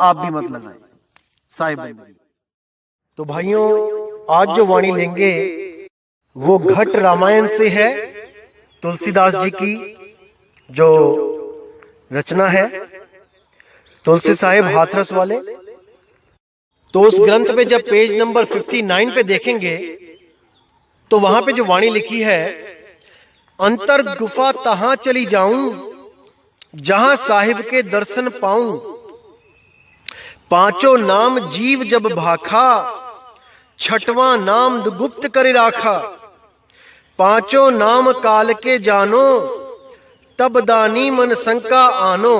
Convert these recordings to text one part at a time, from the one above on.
आप भी मत लगाएं साहिब। तो भाइयों, आज जो वाणी लेंगे वो घट रामायण से है, तुलसीदास जी की जो रचना है, तुलसी साहिब हाथरस वाले। तो उस ग्रंथ पे जब पेज नंबर 59 पे देखेंगे तो वहां पे जो वाणी लिखी है, अंतर गुफा तहां चली जाऊं जहां साहिब के दर्शन पाऊं, पांचों नाम जीव जब भाखा, छठवां नाम गुप्त कर राखा, पांचों नाम काल के जानो, तब दानी मन शंका आनो।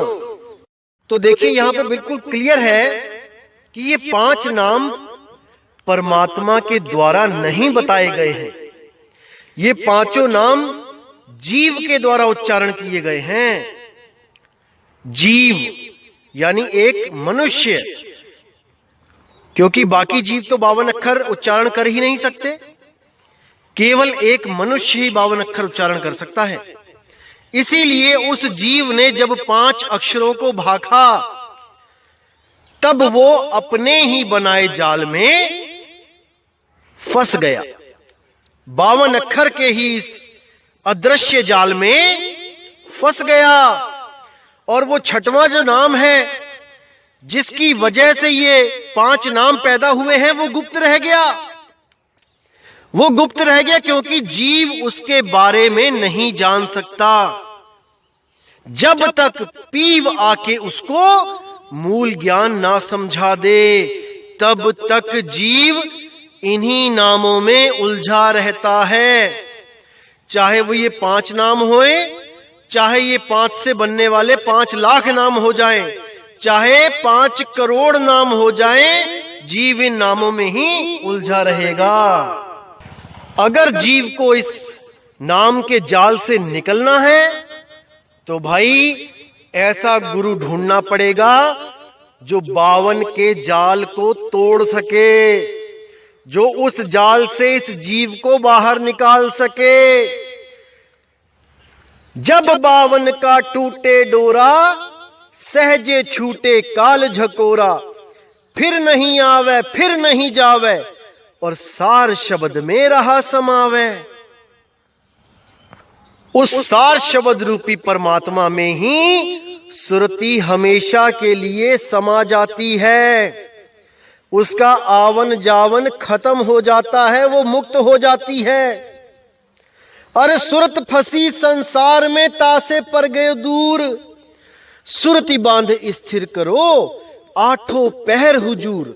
तो देखिए यहां पर बिल्कुल क्लियर है कि ये 5 नाम परमात्मा के द्वारा नहीं बताए गए हैं, ये पांचों नाम जीव के द्वारा उच्चारण किए गए हैं। जीव यानी एक मनुष्य, क्योंकि बाकी जीव तो 52 अक्षर उच्चारण कर ही नहीं सकते, केवल एक मनुष्य ही 52 अक्षर उच्चारण कर सकता है। इसीलिए उस जीव ने जब 5 अक्षरों को भाखा, तब वो अपने ही बनाए जाल में फंस गया, 52 अक्षर के ही इस अदृश्य जाल में फंस गया। और वो छठवां जो नाम है जिसकी वजह से ये 5 नाम पैदा हुए हैं, वो गुप्त रह गया। वो गुप्त रह गया क्योंकि जीव उसके बारे में नहीं जान सकता। जब तक पीव आके उसको मूल ज्ञान ना समझा दे, तब तक जीव इन्हीं नामों में उलझा रहता है। चाहे वो ये 5 नाम होए, चाहे ये 5 से बनने वाले 5 लाख नाम हो जाएं, चाहे 5 करोड़ नाम हो जाएं, जीव इन नामों में ही उलझा रहेगा। अगर जीव को इस नाम के जाल से निकलना है तो भाई ऐसा गुरु ढूंढना पड़ेगा जो 52 के जाल को तोड़ सके, जो उस जाल से इस जीव को बाहर निकाल सके। जब 52 का टूटे डोरा, सहजे छूटे काल झकोरा, फिर नहीं आवे फिर नहीं जावे, और सार शब्द में रहा समावे। उस सार शब्द रूपी परमात्मा में ही सुरती हमेशा के लिए समा जाती है। उसका आवन जावन खत्म हो जाता है, वो मुक्त हो जाती है। अरे सुरत फंसी संसार में, तासे पर गए दूर, सुरती बांध स्थिर करो, 8 पहर हुजूर।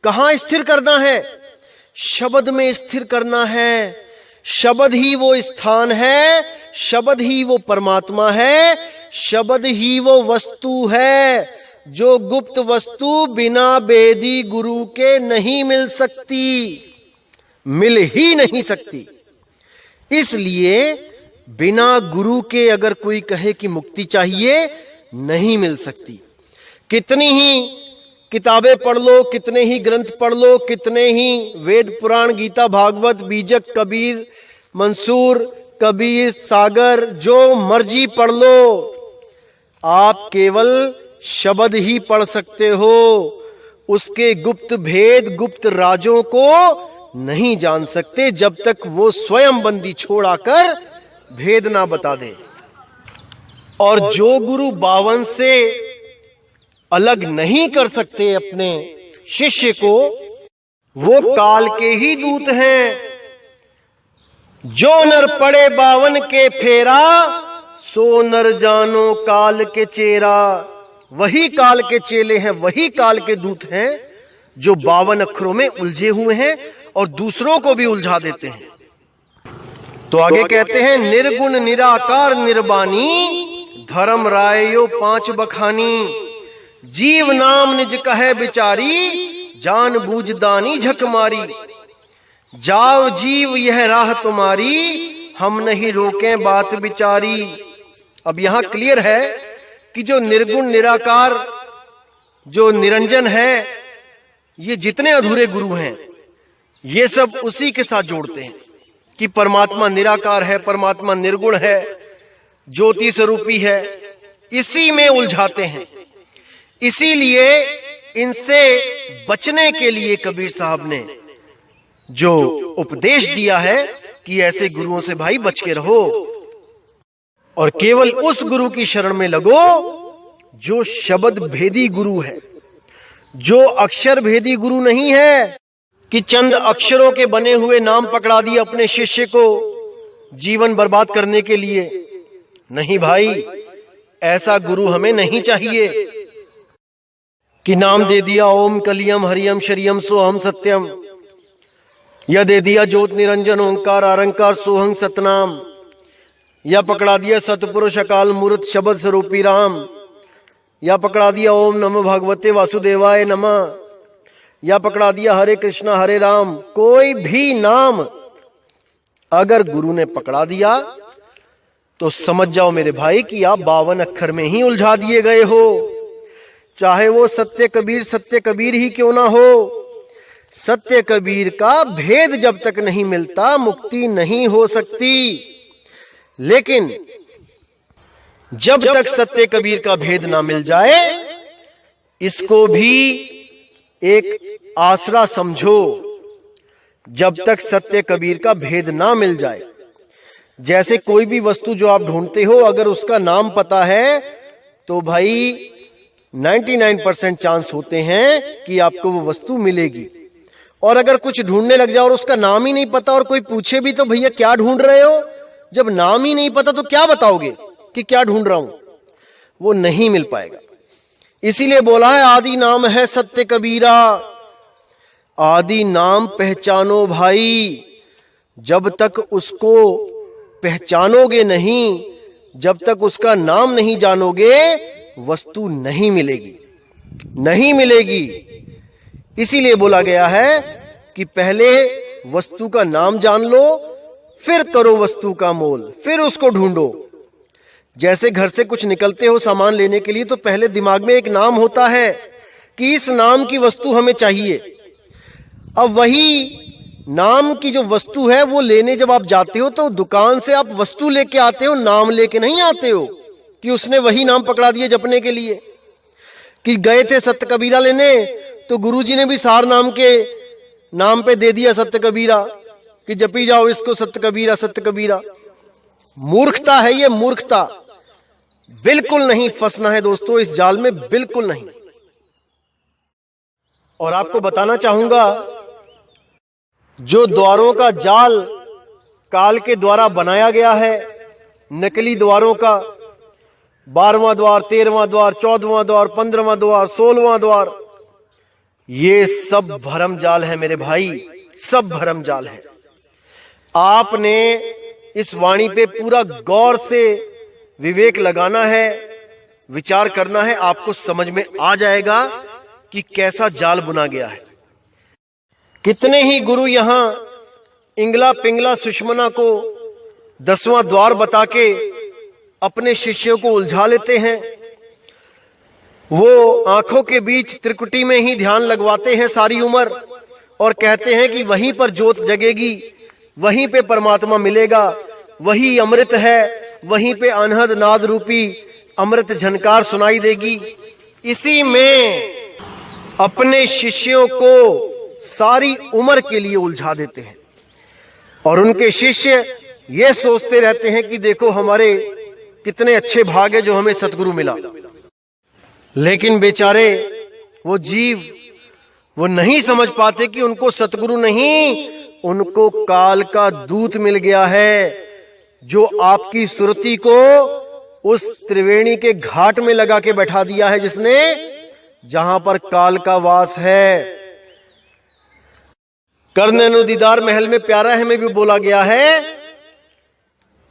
कहां स्थिर करना है? शब्द में स्थिर करना है। शब्द ही वो स्थान है, शब्द ही वो परमात्मा है, शब्द ही वो वस्तु है जो गुप्त वस्तु बिना वेदी गुरु के नहीं मिल सकती, मिल ही नहीं सकती। इसलिए बिना गुरु के अगर कोई कहे कि मुक्ति चाहिए, नहीं मिल सकती। कितनी ही किताबें पढ़ लो, कितने ही ग्रंथ पढ़ लो, कितने ही वेद पुराण गीता भागवत बीजक कबीर मंसूर कबीर सागर जो मर्जी पढ़ लो, आप केवल शब्द ही पढ़ सकते हो। उसके गुप्त भेद गुप्त राजों को नहीं जान सकते जब तक वो स्वयं बंदी छोड़ाकर भेद ना बता दे। और जो गुरु 52 से अलग नहीं कर सकते अपने शिष्य को, वो काल के ही दूत हैं। जो नर पड़े 52 के फेरा, सो नर जानो काल के चेरा। वही काल के चेले हैं, वही काल के दूत हैं जो 52 अक्षरों में उलझे हुए हैं और दूसरों को भी उलझा देते हैं। तो आगे कहते हैं, निर्गुण निराकार निर्बानी, धर्म रायो 5 बखानी। जीव नाम निज कहे बिचारी, जान बूझ दानी झक मारी। जाओ जीव यह राह तुम्हारी, हम नहीं रोकें बात बिचारी। अब यहां क्लियर है कि जो निर्गुण निराकार जो निरंजन है, ये जितने अधूरे गुरु हैं ये सब उसी के साथ जोड़ते हैं कि परमात्मा निराकार है, परमात्मा निर्गुण है, ज्योति स्वरूपी है, इसी में उलझाते हैं। इसीलिए इनसे बचने के लिए कबीर साहब ने जो उपदेश दिया है कि ऐसे गुरुओं से भाई बच के रहो और केवल उस गुरु की शरण में लगो जो शब्द भेदी गुरु है, जो अक्षर भेदी गुरु नहीं है कि चंद अक्षरों के बने हुए नाम पकड़ा दिए अपने शिष्य को जीवन बर्बाद करने के लिए। नहीं भाई, ऐसा गुरु हमें नहीं चाहिए कि नाम दे दिया ओम कलियम हरियम शरियम सोहम सत्यम, या दे दिया ज्योत निरंजन ओंकार आरंकार सोहं सतनाम, या पकड़ा दिया सतपुरुष अकाल मूर्त शब्द स्वरूपी राम, या पकड़ा दिया ओम नमो भगवते वासुदेवाय नमः, या पकड़ा दिया हरे कृष्णा हरे राम। कोई भी नाम अगर गुरु ने पकड़ा दिया तो समझ जाओ मेरे भाई कि आप 52 अक्षर में ही उलझा दिए गए हो। चाहे वो सत्य कबीर ही क्यों ना हो, सत्य कबीर का भेद जब तक नहीं मिलता मुक्ति नहीं हो सकती। लेकिन जब तक सत्य कबीर का भेद ना मिल जाए, इसको भी एक आसरा समझो। जब तक सत्य कबीर का भेद ना मिल जाए, जैसे कोई भी वस्तु जो आप ढूंढते हो अगर उसका नाम पता है तो भाई 99% चांस होते हैं कि आपको वो वस्तु मिलेगी। और अगर कुछ ढूंढने लग जाओ और उसका नाम ही नहीं पता और कोई पूछे भी तो भैया क्या ढूंढ रहे हो, जब नाम ही नहीं पता तो क्या बताओगे कि क्या ढूंढ रहा हूं, वो नहीं मिल पाएगा। इसीलिए बोला है आदि नाम है सत्य कबीरा, आदि नाम पहचानो भाई। जब तक उसको पहचानोगे नहीं, जब तक उसका नाम नहीं जानोगे, वस्तु नहीं मिलेगी। इसीलिए बोला गया है कि पहले वस्तु का नाम जान लो, फिर करो वस्तु का मोल, फिर उसको ढूंढो। जैसे घर से कुछ निकलते हो सामान लेने के लिए तो पहले दिमाग में एक नाम होता है कि इस नाम की वस्तु हमें चाहिए। अब वही नाम की जो वस्तु है वो लेने जब आप जाते हो तो दुकान से आप वस्तु लेके आते हो, नाम लेके नहीं आते हो कि उसने वही नाम पकड़ा दिए जपने के लिए। कि गए थे सत्य कबीरा लेने तो गुरुजी ने भी सार नाम के नाम पे दे दिया सत्य कबीरा कि जपी जाओ इसको सत्य कबीरा। मूर्खता है ये, मूर्खता। बिल्कुल नहीं फंसना है दोस्तों इस जाल में, बिल्कुल नहीं। और आपको बताना चाहूंगा, जो द्वारों का जाल काल के द्वारा बनाया गया है, नकली द्वारों का, 12वां द्वार, 13वां द्वार, 14वां द्वार, 15वां द्वार, 16वां द्वार, ये सब भरम जाल है मेरे भाई, सब भरम जाल है। आपने इस वाणी पे पूरा गौर से विवेक लगाना है, विचार करना है, आपको समझ में आ जाएगा कि कैसा जाल बुना गया है। कितने ही गुरु यहां इंगला पिंगला सुषमना को 10वां द्वार बता के अपने शिष्यों को उलझा लेते हैं। वो आंखों के बीच त्रिकुटी में ही ध्यान लगवाते हैं सारी उम्र और कहते हैं कि वहीं पर ज्योत जगेगी, वहीं पे परमात्मा मिलेगा, वही अमृत है, वहीं पे अनहद नाद रूपी अमृत झनकार सुनाई देगी। इसी में अपने शिष्यों को सारी उम्र के लिए उलझा देते हैं और उनके शिष्य ये सोचते रहते हैं कि देखो हमारे कितने अच्छे भाग है जो हमें सतगुरु मिला। लेकिन बेचारे वो जीव वो नहीं समझ पाते कि उनको सतगुरु नहीं, उनको काल का दूत मिल गया है जो आपकी सुरती को उस त्रिवेणी के घाट में लगा के बैठा दिया है, जिसने जहां पर काल का वास है। करनैनो दीदार महल में प्यारा है में भी बोला गया है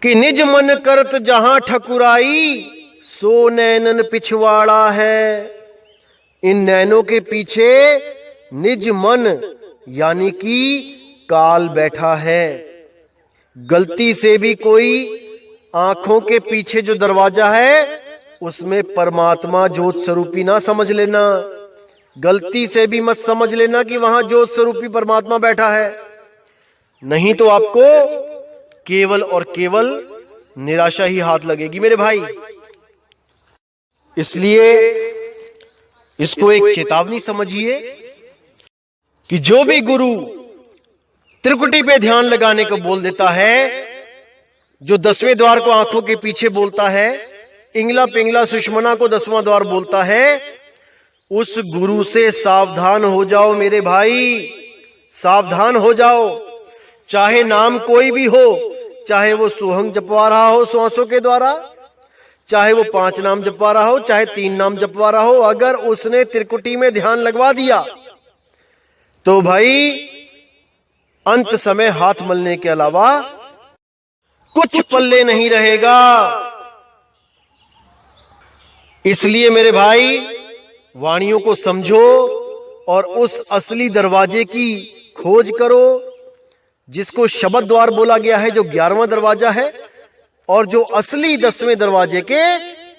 कि निज मन करत जहां ठकुराई सो नैनन पिछवाड़ा है। इन नैनों के पीछे निज मन यानी कि काल बैठा है। गलती से भी कोई आंखों के पीछे जो दरवाजा है उसमें परमात्मा ज्योत स्वरूपी ना समझ लेना। गलती से भी मत समझ लेना कि वहां ज्योत स्वरूपी परमात्मा बैठा है, नहीं तो आपको केवल और केवल निराशा ही हाथ लगेगी मेरे भाई। इसलिए इसको एक चेतावनी समझिए कि जो भी गुरु त्रिकुटी पे ध्यान लगाने को बोल देता है, जो 10वें द्वार को आंखों के पीछे बोलता है, इंगला पिंगला सुषमना को 10वां द्वार बोलता है, उस गुरु से सावधान हो जाओ मेरे भाई, सावधान हो जाओ। चाहे नाम कोई भी हो, चाहे वो सुहंग जपवा रहा हो श्वासों के द्वारा, चाहे वो 5 नाम जपवा रहा हो, चाहे 3 नाम जपवा रहा हो, अगर उसने त्रिकुटी में ध्यान लगवा दिया तो भाई अंत समय हाथ मलने के अलावा कुछ पल्ले नहीं रहेगा। इसलिए मेरे भाई वाणियों को समझो और उस असली दरवाजे की खोज करो जिसको शब्द द्वार बोला गया है, जो 11वां दरवाजा है और जो असली 10वें दरवाजे के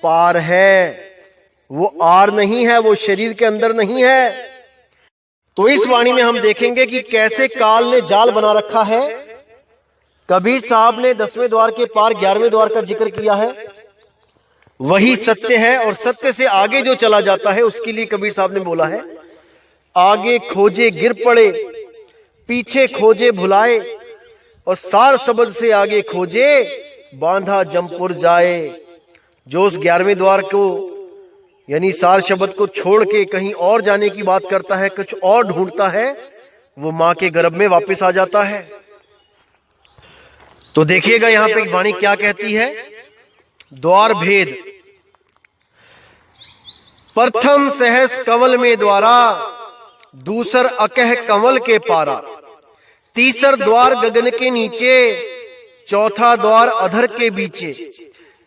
पार है। वो आर नहीं है, वो शरीर के अंदर नहीं है। तो इस वाणी में हम देखेंगे कि कैसे काल ने जाल बना रखा है। कबीर साहब ने 10वें द्वार के पार 11वें द्वार का जिक्र किया है, वही सत्य है और सत्य से आगे जो चला जाता है उसके लिए कबीर साहब ने बोला है, आगे खोजे गिर पड़े, पीछे खोजे भुलाए, और सार शब्द से आगे खोजे बांधा जमपुर जाए। जो उस 11वें द्वार को यानी सार शब्द को छोड़ के कहीं और जाने की बात करता है, कुछ और ढूंढता है, वो मां के गर्भ में वापस आ जाता है। तो देखिएगा यहां पे वाणी क्या कहती है। द्वार भेद, प्रथम सहस कंवल में द्वारा, दूसर अकह कंवल के पारा, तीसर द्वार गगन के नीचे, चौथा द्वार अधर के बीचे,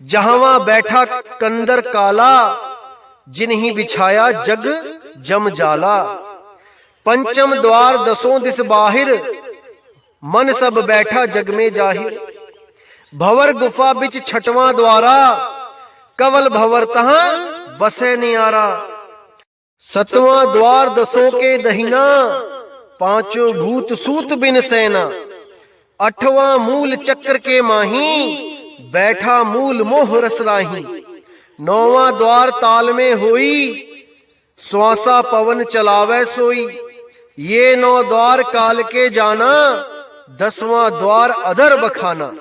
जहां बैठा कंदर काला, जिन्हीं बिछाया जग जम जाला, पंचम द्वार 10 दिस बाहिर, मन सब बैठा जग में जाहिर, भवर गुफा बिच 6वां द्वारा, कवल भवर तहां बसे नियारा, 7वां द्वार 10 के दहिना, 5 भूत सूत बिन सेना, 8वां मूल चक्र के माही, बैठा मूल मोह रसराही, 9वां द्वार ताल में होई, श्वासा पवन चलावे सोई, ये 9 द्वार काल के जाना, 10वां द्वार अधर बखाना,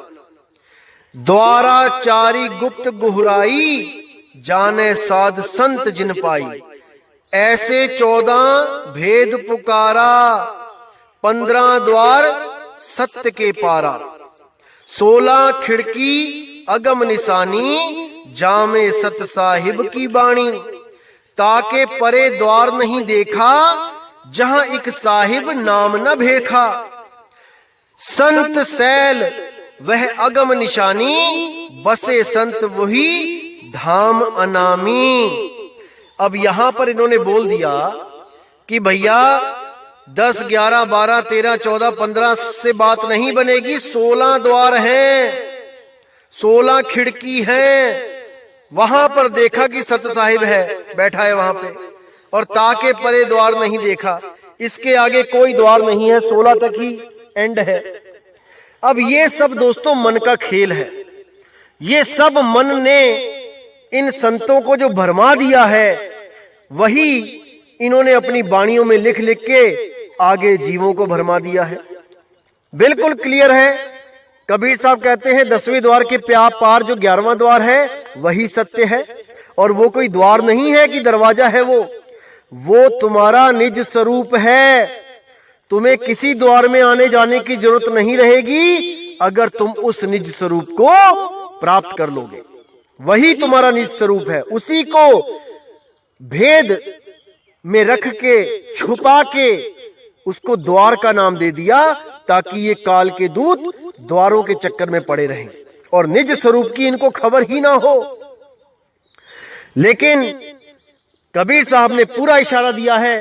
द्वारा चारी गुप्त गुहराई, जाने साध संत जिन पाई, ऐसे 14 भेद पुकारा, 15 द्वार सत्य के पारा, 16 खिड़की अगम निशानी, जामे सत साहिब की बाणी, ताके परे द्वार नहीं देखा, जहां एक साहिब नाम न भेखा, संत सैल वह अगम निशानी, बसे संत वही धाम अनामी। अब यहां पर इन्होंने बोल दिया कि भैया 10, 11, 12, 13, 14, 15 से बात नहीं बनेगी, 16 द्वार हैं, 16 खिड़की हैं। वहां पर देखा कि सत साहिब है, बैठा है वहां पे, और ताके परे द्वार नहीं देखा, इसके आगे कोई द्वार नहीं है, 16 तक ही एंड है। अब ये सब दोस्तों मन का खेल है, ये सब मन ने इन संतों को जो भरमा दिया है, वही इन्होंने अपनी वाणियों में लिख लिख के आगे जीवों को भरमा दिया है। बिल्कुल क्लियर है। कबीर साहब कहते हैं 10वें द्वार के पार जो 11वां द्वार है वही सत्य है, और वो कोई द्वार नहीं है कि दरवाजा है, वो तुम्हारा निज स्वरूप है। तुम्हें किसी द्वार में आने जाने की जरूरत नहीं रहेगी अगर तुम उस निज स्वरूप को प्राप्त कर लोगे। वही तुम्हारा निज स्वरूप है, उसी को भेद में रख के छुपा के उसको द्वार का नाम दे दिया, ताकि ये काल के दूत द्वारों के चक्कर में पड़े रहें और निज स्वरूप की इनको खबर ही ना हो। लेकिन कबीर साहब ने पूरा इशारा दिया है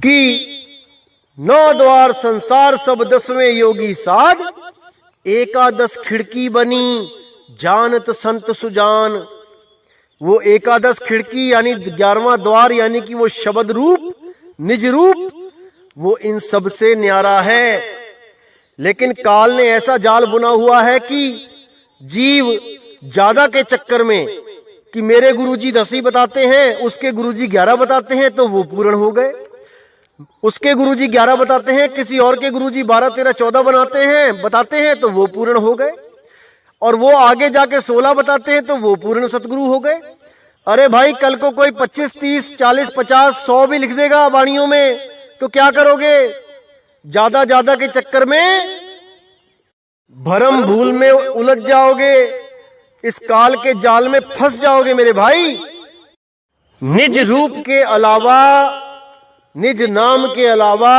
कि 9 द्वार संसार सब 10वें योगी साध, 11 खिड़की बनी जानत संत सुजान। वो 11 खिड़की यानी 11वां द्वार यानी कि वो शब्द रूप निज रूप, वो इन सब से न्यारा है। लेकिन काल ने ऐसा जाल बुना हुआ है कि जीव ज्यादा के चक्कर में कि मेरे गुरुजी 10 ही बताते हैं, उसके गुरुजी 11 बताते हैं, तो वो पूर्ण हो गए। उसके गुरुजी 11 बताते हैं, किसी और के गुरुजी 12, 13, 14 बताते हैं, तो वो पूर्ण हो गए। और वो आगे जाके 16 बताते हैं, तो वो पूर्ण सतगुरु हो गए। अरे भाई, कल को कोई 25, 30, 40, 50, 100 भी लिख देगा वाणियों में, तो क्या करोगे? ज्यादा के चक्कर में भरम भूल में उलझ जाओगे, इस काल के जाल में फंस जाओगे मेरे भाई। निज रूप के अलावा, निज नाम के अलावा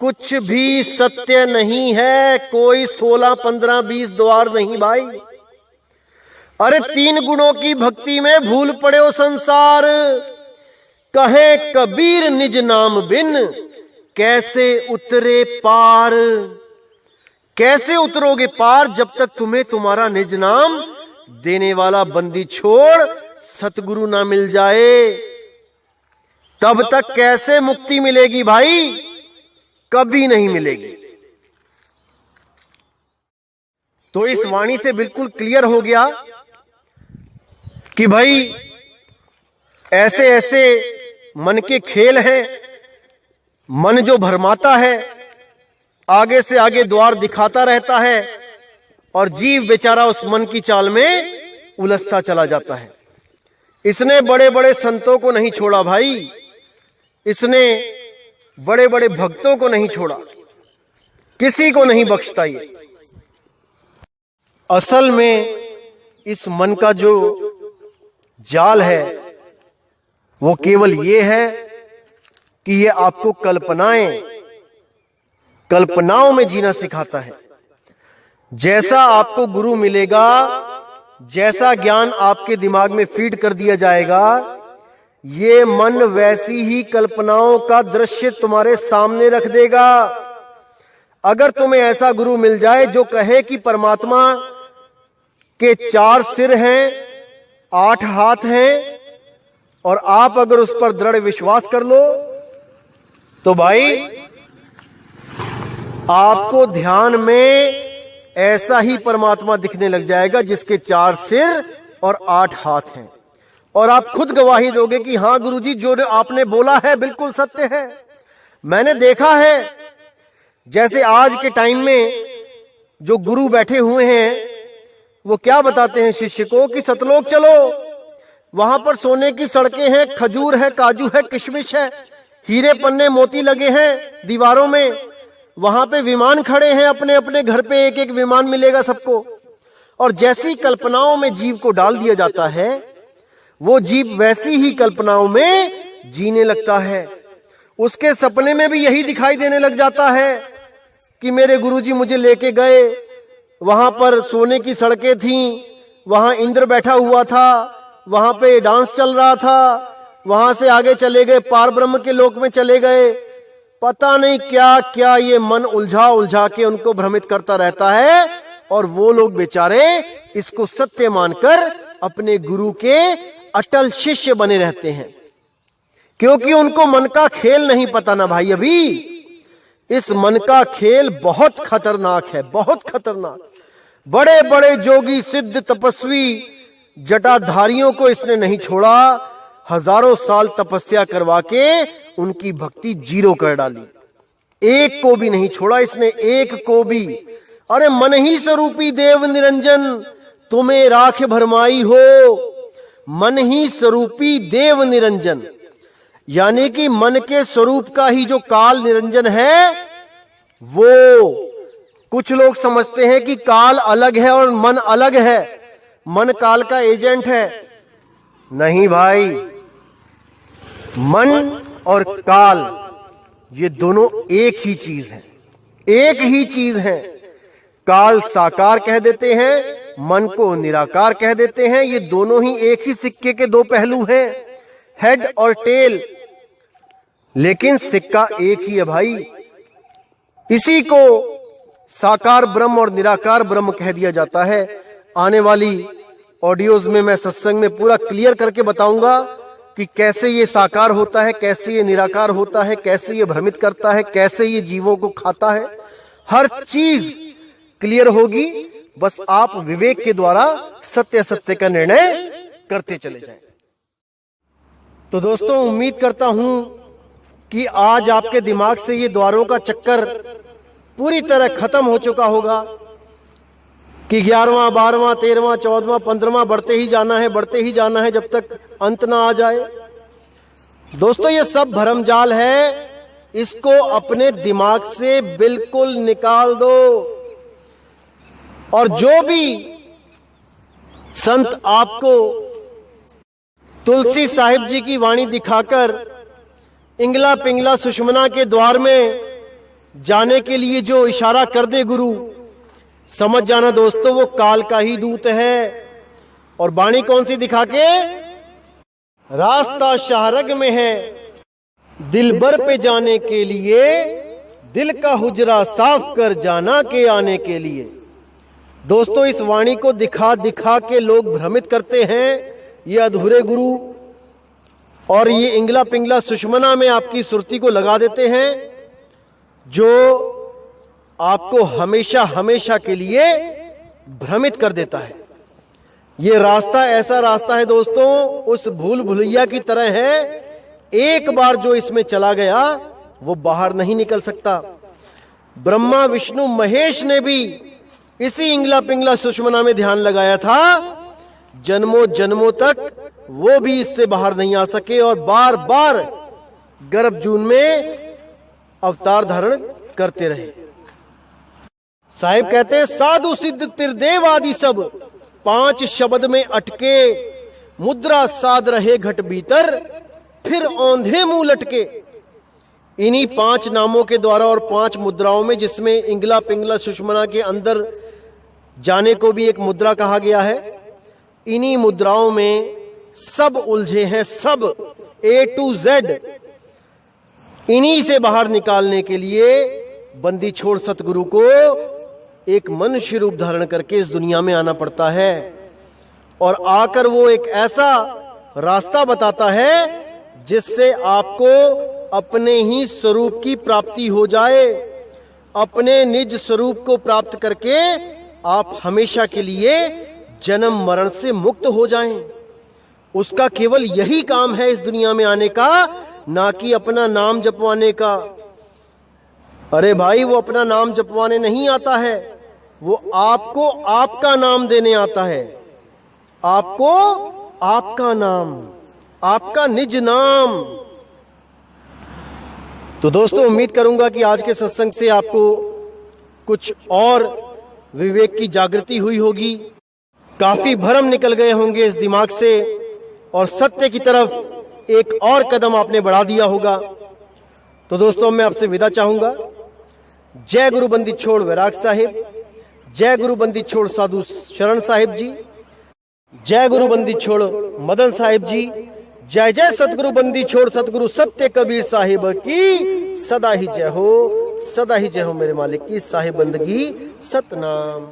कुछ भी सत्य नहीं है। कोई 16, 15, 20 द्वार नहीं भाई। अरे 3 गुणों की भक्ति में भूल पड़े हो संसार। कहे कबीर निज नाम बिन कैसे उतरे पार। कैसे उतरोगे पार जब तक तुम्हें तुम्हारा निज नाम देने वाला बंदी छोड़ सतगुरु ना मिल जाए। तब तक कैसे मुक्ति मिलेगी भाई? कभी नहीं मिलेगी। तो इस वाणी से बिल्कुल क्लियर हो गया कि भाई ऐसे ऐसे मन के खेल हैं। मन जो भरमाता है, आगे से आगे द्वार दिखाता रहता है और जीव बेचारा उस मन की चाल में उलझता चला जाता है। इसने बड़े बड़े संतों को नहीं छोड़ा भाई, इसने बड़े बड़े भक्तों को नहीं छोड़ा, किसी को नहीं बख्शता। ये असल में इस मन का जो जाल है वो केवल ये है कि ये आपको कल्पनाओं में जीना सिखाता है। जैसा आपको गुरु मिलेगा, जैसा ज्ञान आपके दिमाग में फीड कर दिया जाएगा, ये मन वैसी ही कल्पनाओं का दृश्य तुम्हारे सामने रख देगा। अगर तुम्हें ऐसा गुरु मिल जाए जो कहे कि परमात्मा के 4 सिर हैं, 8 हाथ हैं, और आप अगर उस पर दृढ़ विश्वास कर लो, तो भाई आपको ध्यान में ऐसा ही परमात्मा दिखने लग जाएगा जिसके 4 सिर और 8 हाथ हैं। और आप खुद गवाही दोगे कि हां गुरुजी, जो आपने बोला है बिल्कुल सत्य है। मैंने देखा है, जैसे आज के टाइम में जो गुरु बैठे हुए हैं वो क्या बताते हैं शिष्य को कि सतलोक चलो, वहां पर सोने की सड़कें हैं, खजूर है, काजू है, किशमिश है, हीरे पन्ने मोती लगे हैं दीवारों में, वहां पे विमान खड़े हैं, अपने अपने घर पे एक एक विमान मिलेगा सबको। और जैसी कल्पनाओं में जीव को डाल दिया जाता है, वो जीव वैसी ही कल्पनाओं में जीने लगता है। उसके सपने में भी यही दिखाई देने लग जाता है कि मेरे गुरुजी मुझे लेके गए, वहां पर सोने की सड़कें थीं, वहां इंद्र बैठा हुआ था, वहां पे डांस चल रहा था, वहां से आगे चले गए पार ब्रह्म के लोक में चले गए। पता नहीं क्या क्या ये मन उलझा के उनको भ्रमित करता रहता है, और वो लोग बेचारे इसको सत्य मानकर अपने गुरु के अटल शिष्य बने रहते हैं, क्योंकि उनको मन का खेल नहीं पता ना भाई। अभी इस मन का खेल बहुत खतरनाक है, बहुत खतरनाक। बड़े बड़े जोगी, सिद्ध, तपस्वी, जटाधारियों को इसने नहीं छोड़ा। हजारों साल तपस्या करवा के उनकी भक्ति 0 कर डाली। एक को भी नहीं छोड़ा इसने, एक को भी। अरे मन ही स्वरूपी देव निरंजन तुम्हें राख भरमाई हो। मन ही स्वरूपी देव निरंजन, यानी कि मन के स्वरूप का ही जो काल निरंजन है, वो कुछ लोग समझते हैं कि काल अलग है और मन अलग है, मन काल का एजेंट है। नहीं भाई, मन और काल ये दोनों एक ही चीज है, एक ही चीज है। काल साकार कह देते हैं, मन को निराकार कह देते हैं। ये दोनों ही एक ही सिक्के के 2 पहलू हैं, हेड और टेल, लेकिन सिक्का एक ही है भाई। इसी को साकार ब्रह्म और निराकार ब्रह्म कह दिया जाता है। आने वाली ऑडियोज में मैं सत्संग में पूरा क्लियर करके बताऊंगा कि कैसे ये साकार होता है, कैसे ये निराकार होता है, कैसे ये भ्रमित करता है, कैसे ये जीवों को खाता है। हर चीज क्लियर होगी, बस आप विवेक के द्वारा सत्य सत्य का निर्णय करते चले जाएं। तो दोस्तों, उम्मीद करता हूं कि आज आपके दिमाग से ये द्वारों का चक्कर पूरी तरह खत्म हो चुका होगा कि 11वां 12वां 13वां 14वां 15वां बढ़ते ही जाना है जब तक अंत ना आ जाए। दोस्तों, ये सब भरमजाल है, इसको अपने दिमाग से बिल्कुल निकाल दो। और जो भी संत आपको तुलसी साहिब जी की वाणी दिखाकर इंगला पिंगला सुषमना के द्वार में जाने के लिए जो इशारा कर दे गुरु, समझ जाना दोस्तों, वो काल का ही दूत है। और वाणी कौन सी दिखा के? रास्ता शाहरग में है दिलबर पे जाने के लिए, दिल का हुजरा साफ कर जाना के आने के लिए। दोस्तों, इस वाणी को दिखा दिखा के लोग भ्रमित करते हैं, ये अधूरे गुरु और ये इंगला पिंगला सुषमना में आपकी सुरती को लगा देते हैं, जो आपको हमेशा हमेशा के लिए भ्रमित कर देता है। ये रास्ता ऐसा रास्ता है दोस्तों, उस भूल भुलैया की तरह है, एक बार जो इसमें चला गया वो बाहर नहीं निकल सकता। ब्रह्मा विष्णु महेश ने भी इसी इंगला पिंगला सुषमना में ध्यान लगाया था, जन्मों जन्मों तक वो भी इससे बाहर नहीं आ सके और बार बार गर्भ जून में अवतार धारण करते रहे। साहिब कहते हैं, साधु सिद्ध त्रिदेव आदि सब 5 शब्द में अटके, मुद्रा साध रहे घट भीतर, फिर औंधे मुंह लटके। इन्हीं 5 नामों के द्वारा और 5 मुद्राओं में, जिसमें इंगला पिंगला सुषमना के अंदर जाने को भी एक मुद्रा कहा गया है, इन्हीं मुद्राओं में सब उलझे हैं, सब A to Z। इन्हीं से बाहर निकालने के लिए बंदी छोड़ सतगुरु को एक मनुष्य रूप धारण करके इस दुनिया में आना पड़ता है। और आकर वो एक ऐसा रास्ता बताता है जिससे आपको अपने ही स्वरूप की प्राप्ति हो जाए। अपने निज स्वरूप को प्राप्त करके आप हमेशा के लिए जन्म मरण से मुक्त हो जाएं। उसका केवल यही काम है इस दुनिया में आने का, ना कि अपना नाम जपवाने का। अरे भाई, वो अपना नाम जपवाने नहीं आता है, वो आपको आपका नाम देने आता है। आपको आपका नाम, आपका निज नाम। तो दोस्तों, उम्मीद करूंगा कि आज के सत्संग से आपको कुछ और विवेक की जागृति हुई होगी, काफी भ्रम निकल गए होंगे इस दिमाग से और सत्य की तरफ एक और कदम आपने बढ़ा दिया होगा। तो दोस्तों, मैं आपसे विदा चाहूंगा। जय गुरु बंदी छोड़ वैराग साहिब, जय गुरु बंदी छोड़ साधु शरण साहिब जी, जय गुरु बंदी छोड़ मदन साहिब जी, जय जय सतगुरु बंदी छोड़ सतगुरु सत्य कबीर साहिब की सदा ही जय हो, सदा ही जय हो मेरे मालिक की साहिब बंदगी सतनाम।